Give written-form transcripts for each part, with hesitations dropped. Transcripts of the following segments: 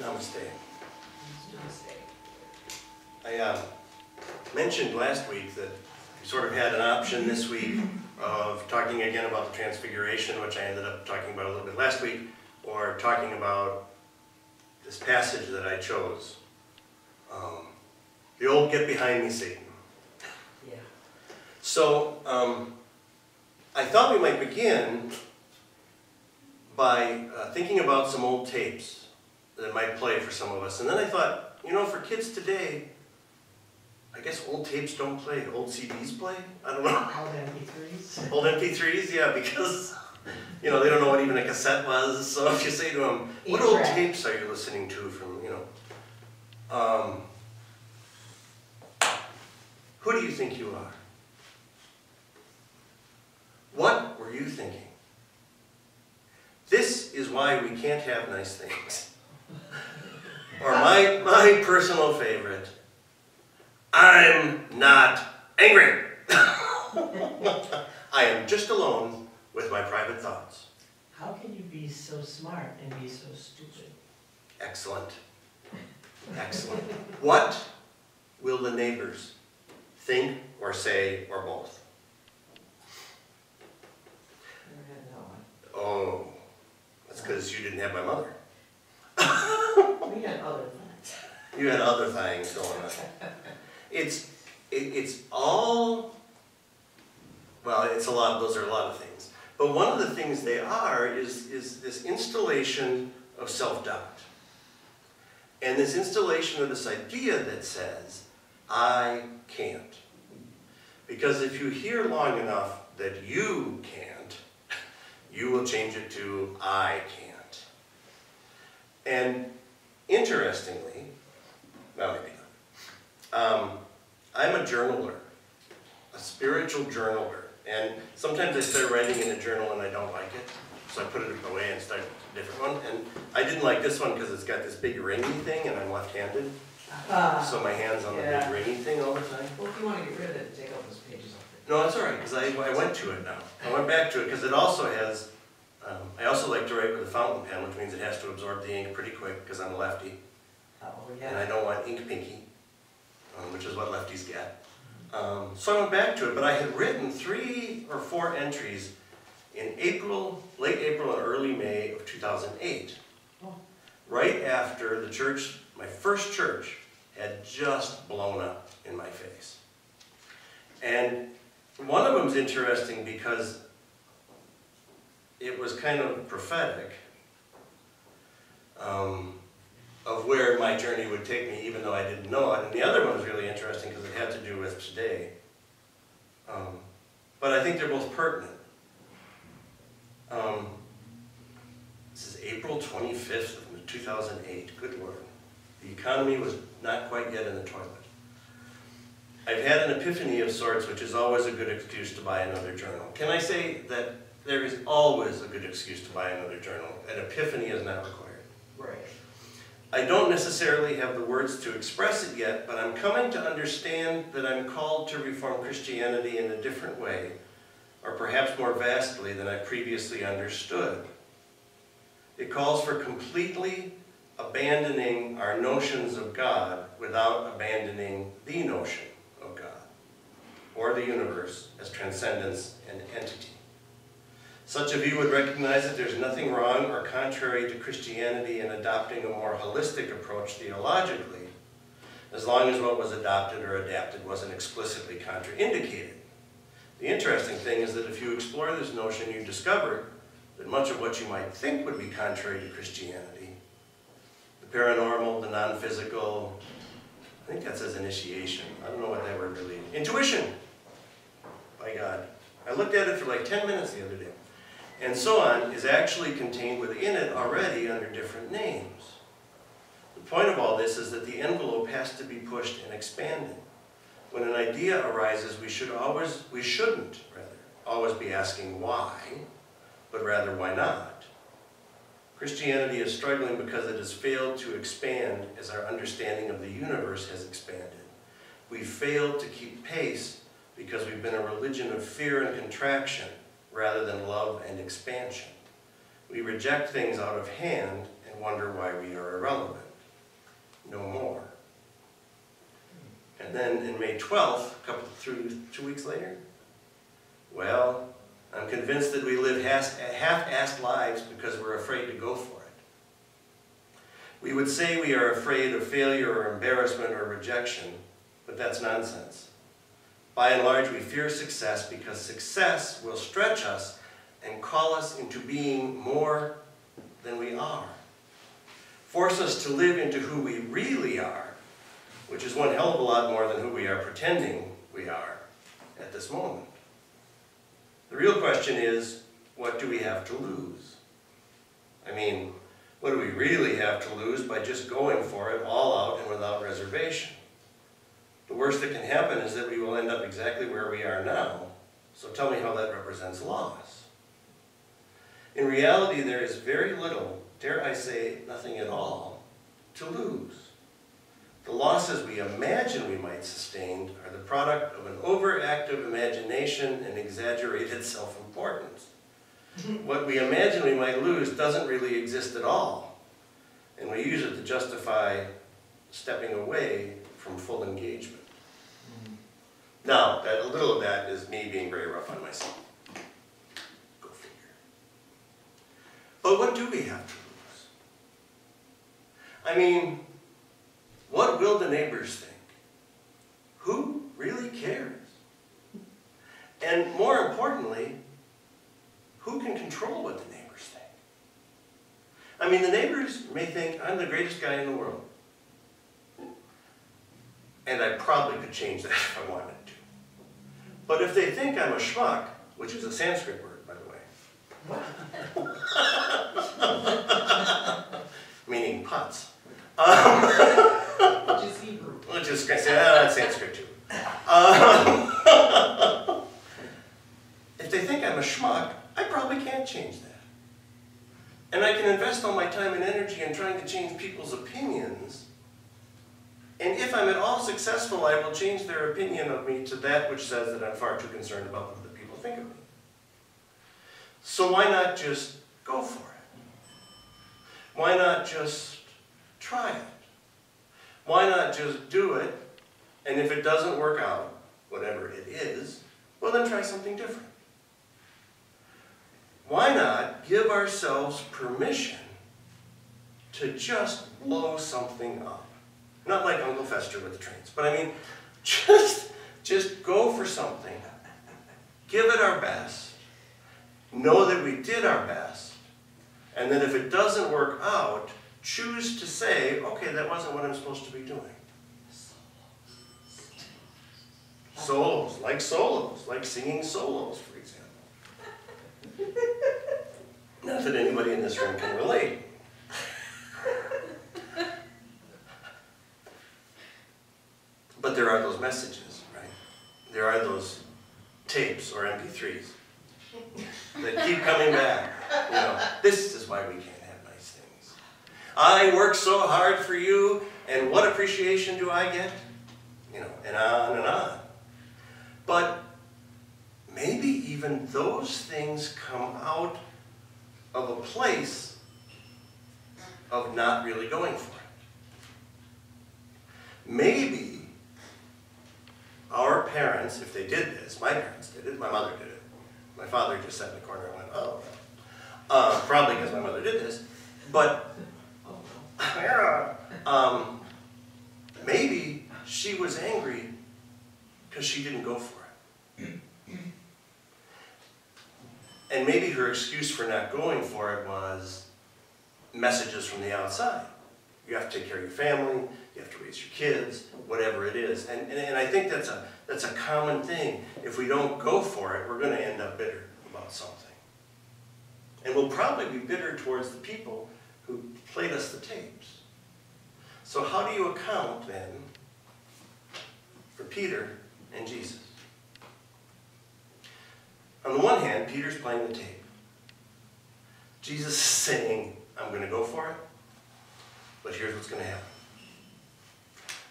Namaste. Namaste. I mentioned last week that we sort of had an option this week of talking again about the Transfiguration, which I ended up talking about a little bit last week, or talking about this passage that I chose. The old "Get Behind Me, Satan." Yeah. So I thought we might begin by thinking about some old tapes that might play for some of us. And then I thought, you know, for kids today, I guess old tapes don't play. Old CDs play? I don't know. Old MP3s. Old MP3s, yeah, because, you know, they don't know what even a cassette was. So if you say to them, what old tapes are you listening to from, you know, who do you think you are? What were you thinking? This is why we can't have nice things. Or my personal favorite, I'm not angry. I am just alone with my private thoughts. How can you be so smart and be so stupid? Excellent. Excellent. What will the neighbors think or say or both? Never had that one. Oh, that's because you didn't have my mother. We had other things. You had other things going on. It's all, well, it's a lot, those are a lot of things. But one of the things they are is this installation of self-doubt. And this installation of this idea that says, I can't. Because if you hear long enough that you can't, you will change it to I can't. And interestingly, well, maybe not. I'm a journaler, a spiritual journaler. And sometimes I start writing in a journal and I don't like it. So I put it away and start a different one. And I didn't like this one because it's got this big ringy thing and I'm left-handed. So my hand's on the big ringy thing all the time. Well, if you want to get rid of it, take out those pages off it. No, that's all right, because I went to it now. I went back to it because it also has, I also like to write with a fountain pen, which means it has to absorb the ink pretty quick because I'm a lefty. Oh, And I yeah. don't want ink pinky, which is what lefties get. So I went back to it, but I had written 3 or 4 entries in April, late April and early May of 2008. Oh. Right after the church, my first church, had just blown up in my face. And one of them's interesting because it was kind of prophetic of where my journey would take me, even though I didn't know it. And the other one was really interesting because it had to do with today. But I think they're both pertinent. This is April 25th of 2008. Good Lord. The economy was not quite yet in the toilet. I've had an epiphany of sorts, which is always a good excuse to buy another journal. Can I say that there is always a good excuse to buy another journal? An epiphany is not required. Right. I don't necessarily have the words to express it yet, but I'm coming to understand that I'm called to reform Christianity in a different way, or perhaps more vastly than I previously understood. It calls for completely abandoning our notions of God without abandoning the notion of God, or the universe as transcendence and entity. Such a view would recognize that there's nothing wrong or contrary to Christianity in adopting a more holistic approach theologically, as long as what was adopted or adapted wasn't explicitly contraindicated. The interesting thing is that if you explore this notion, you discover that much of what you might think would be contrary to Christianity, the paranormal, the non-physical, I think that says initiation. I don't know what that word really is. Intuition! By God. I looked at it for like 10 minutes the other day. And so on is actually contained within it already under different names. The point of all this is that the envelope has to be pushed and expanded. When an idea arises, we shouldn't always be asking why, but rather why not. Christianity is struggling because it has failed to expand as our understanding of the universe has expanded. We've failed to keep pace because we've been a religion of fear and contraction rather than love and expansion. We reject things out of hand and wonder why we are irrelevant. no more. And then in May 12th, 2 weeks later, well, I'm convinced that we live half-assed lives because we're afraid to go for it. We would say we are afraid of failure or embarrassment or rejection, but that's nonsense. By and large, we fear success because success will stretch us and call us into being more than we are. Force us to live into who we really are, which is one hell of a lot more than who we are pretending we are at this moment. The real question is, what do we have to lose? I mean, what do we really have to lose by just going for it all out and without reservation? The worst that can happen is that we will end up exactly where we are now, so tell me how that represents loss. In reality, there is very little, dare I say nothing at all, to lose. The losses we imagine we might sustain are the product of an overactive imagination and exaggerated self-importance. What we imagine we might lose doesn't really exist at all, and we use it to justify stepping away from full engagement. Now, a little of that is me being very rough on myself. Go figure. But what do we have to lose? I mean, what will the neighbors think? Who really cares? And more importantly, who can control what the neighbors think? I mean, the neighbors may think I'm the greatest guy in the world. And I probably could change that if I wanted to. But if they think I'm a schmuck, which is a Sanskrit word, by the way, meaning putz, Which is Hebrew. which is, that's Sanskrit too. If they think I'm a schmuck, I probably can't change that. And I can invest all my time and energy in trying to change people's opinions. And if I'm at all successful, I will change their opinion of me to that which says that I'm far too concerned about what other people think of me. So why not just go for it? Why not just try it? Why not just do it, and if it doesn't work out, whatever it is, well then try something different. Why not give ourselves permission to just blow something up? Not like Uncle Fester with the trains, but I mean, just go for something. Give it our best. Know that we did our best. And then if it doesn't work out, choose to say, okay, that wasn't what I'm supposed to be doing. Solos, like singing solos, for example. Not that anybody in this room can relate. But there are those messages, right? There are those tapes or MP3s that keep coming back. You know, this is why we can't have nice things. I work so hard for you, and what appreciation do I get? You know, and on and on. But maybe even those things come out of a place of not really going for it. Maybe our parents, if they did this, my parents did it, my mother did it. My father just sat in the corner and went, oh. Probably because my mother did this. But maybe she was angry because she didn't go for it. And maybe her excuse for not going for it was messages from the outside. You have to take care of your family, you have to raise your kids, whatever it is. And I think that's a common thing. If we don't go for it, we're going to end up bitter about something. And we'll probably be bitter towards the people who played us the tapes. So how do you account, then, for Peter and Jesus? On the one hand, Peter's playing the tape. Jesus is saying, I'm going to go for it, but here's what's going to happen.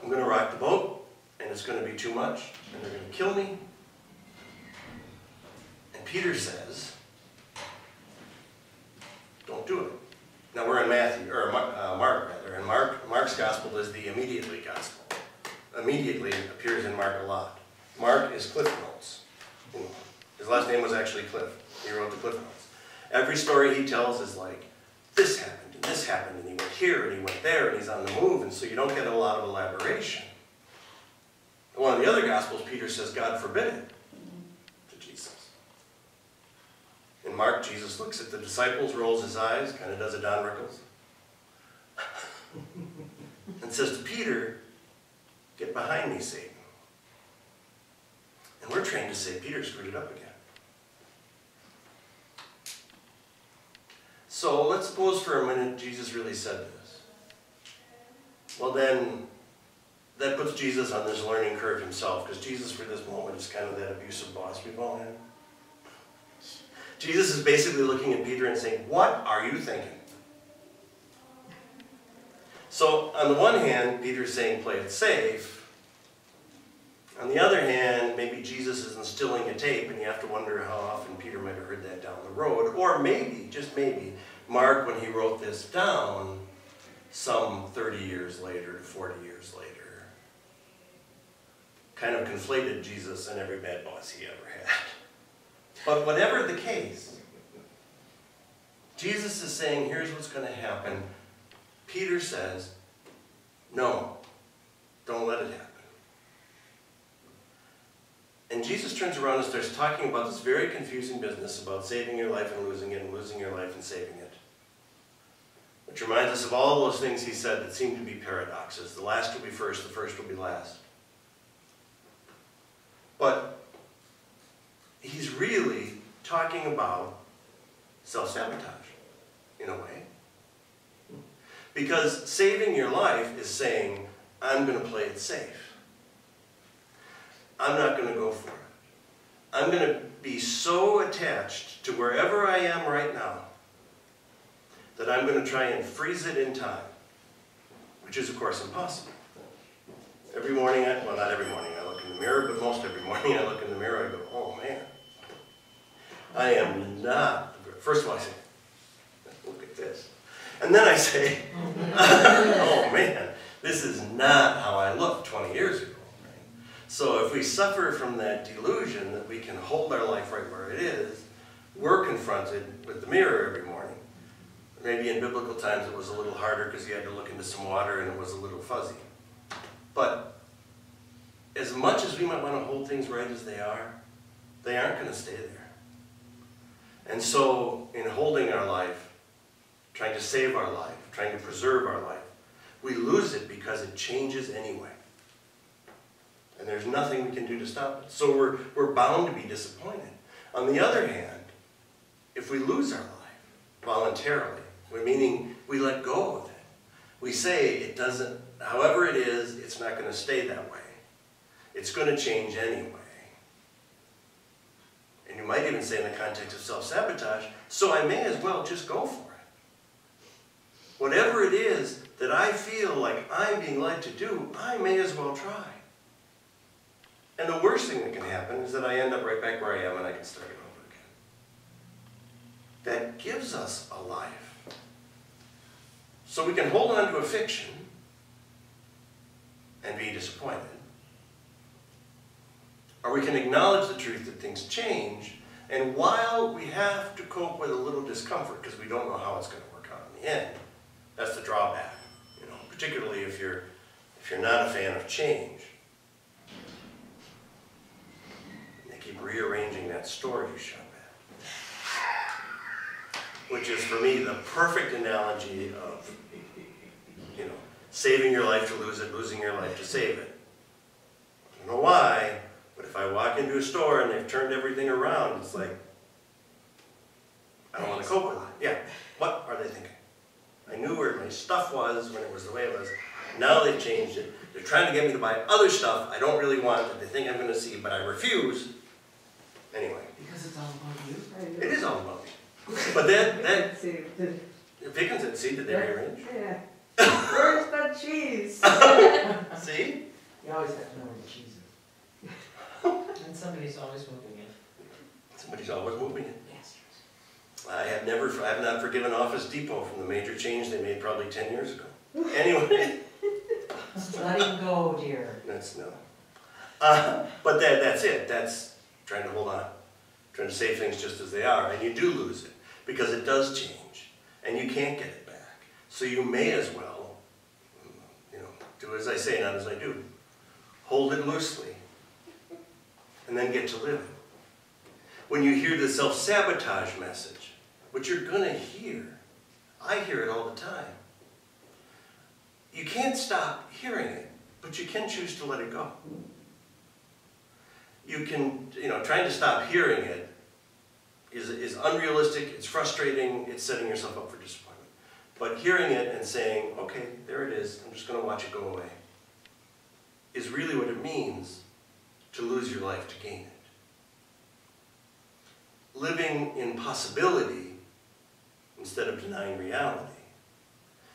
I'm going to rock the boat, and it's going to be too much, and they're going to kill me. And Peter says, don't do it. Now we're in Mark, rather, and Mark Mark's gospel is the immediately gospel. Immediately appears in Mark a lot. Mark is Cliff Notes. His last name was actually Cliff. He wrote the Cliff Notes. Every story he tells is like, this happened, and he went here, and he went there, and he's on the move, and so you don't get a lot of elaboration. In one of the other Gospels, Peter says, God forbid it, to Jesus. In Mark, Jesus looks at the disciples, rolls his eyes, kind of does a Don Rickles, and says to Peter, get behind me, Satan. And we're trained to say, Peter screwed it up again. So let's suppose for a minute Jesus really said this. Well then, that puts Jesus on this learning curve himself, because Jesus for this moment is kind of that abusive boss we've all had. Jesus is basically looking at Peter and saying, what are you thinking? So on the one hand, Peter's saying play it safe. On the other hand, maybe Jesus is instilling a tape, and you have to wonder how often Peter might have heard that down the road. Or maybe, just maybe, Mark, when he wrote this down, some 30 years later to 40 years later, kind of conflated Jesus and every bad boss he ever had. But whatever the case, Jesus is saying, here's what's going to happen. Peter says, no, don't let it happen. And Jesus turns around and starts talking about this very confusing business about saving your life and losing your life and saving it. Which reminds us of all those things he said that seem to be paradoxes. The last will be first, the first will be last. But he's really talking about self-sabotage, in a way. Because saving your life is saying, I'm going to play it safe. I'm not going to go for it. I'm going to be so attached to wherever I am right now that I'm going to try and freeze it in time, which is, of course, impossible. Every morning, well, not every morning I look in the mirror, but most every morning I look in the mirror and I go, oh, man, I am not, first of all I say, look at this. And then I say, oh, man, this is not how I looked 20 years ago. So if we suffer from that delusion that we can hold our life right where it is, we're confronted with the mirror every morning. Maybe in biblical times it was a little harder because you had to look into some water and it was a little fuzzy. But as much as we might want to hold things right as they aren't going to stay there. And so in holding our life, trying to save our life, trying to preserve our life, we lose it because it changes anyway. And there's nothing we can do to stop it. So we're bound to be disappointed. On the other hand, if we lose our life voluntarily, meaning we let go of it, we say it doesn't, however it is, it's not going to stay that way. It's going to change anyway. And you might even say in the context of self-sabotage, so I may as well just go for it. Whatever it is that I feel like I'm being led to do, I may as well try. And the worst thing that can happen is that I end up right back where I am and I can start it over again. That gives us a life. So we can hold on to a fiction and be disappointed. Or we can acknowledge the truth that things change, and while we have to cope with a little discomfort because we don't know how it's going to work out in the end, that's the drawback, particularly if you're not a fan of change. Keep rearranging that store you shop at. Which is, for me, the perfect analogy of, saving your life to lose it, losing your life to save it. I don't know why, but if I walk into a store and they've turned everything around, it's like, I don't want to cope with it. Yeah, what are they thinking? I knew where my stuff was when it was the way it was. Now they've changed it. They're trying to get me to buy other stuff I don't really want that they think I'm going to see, but I refuse. Anyway. Because it's all about you. It is all about me. But that Pickens and see, did they rearrange? Yeah. Where's the cheese? See? You always have to know where the cheese is. And somebody's always moving it. Somebody's always moving it. Yes. I have not forgiven Office Depot from the major change they made probably 10 years ago. Anyway. Letting go, dear. That's no. But that's it. That's trying to hold on. Trying to say things just as they are. And you do lose it because it does change. And you can't get it back. So you may as well, do as I say, not as I do. Hold it loosely. And then get to live it. When you hear the self-sabotage message, which you're going to hear, I hear it all the time. You can't stop hearing it, but you can choose to let it go. You can, trying to stop hearing it is unrealistic, it's frustrating, it's setting yourself up for disappointment. But hearing it and saying, okay, there it is, I'm just going to watch it go away, is really what it means to lose your life to gain it. Living in possibility instead of denying reality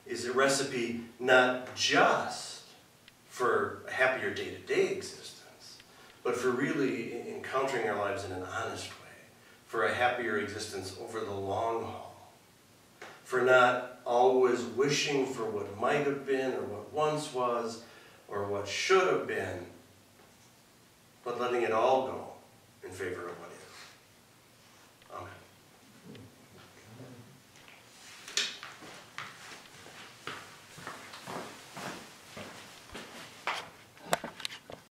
is a recipe not just for a happier day-to-day existence, but for really encountering our lives in an honest way, for a happier existence over the long haul, for not always wishing for what might have been or what once was or what should have been, but letting it all go in favor of what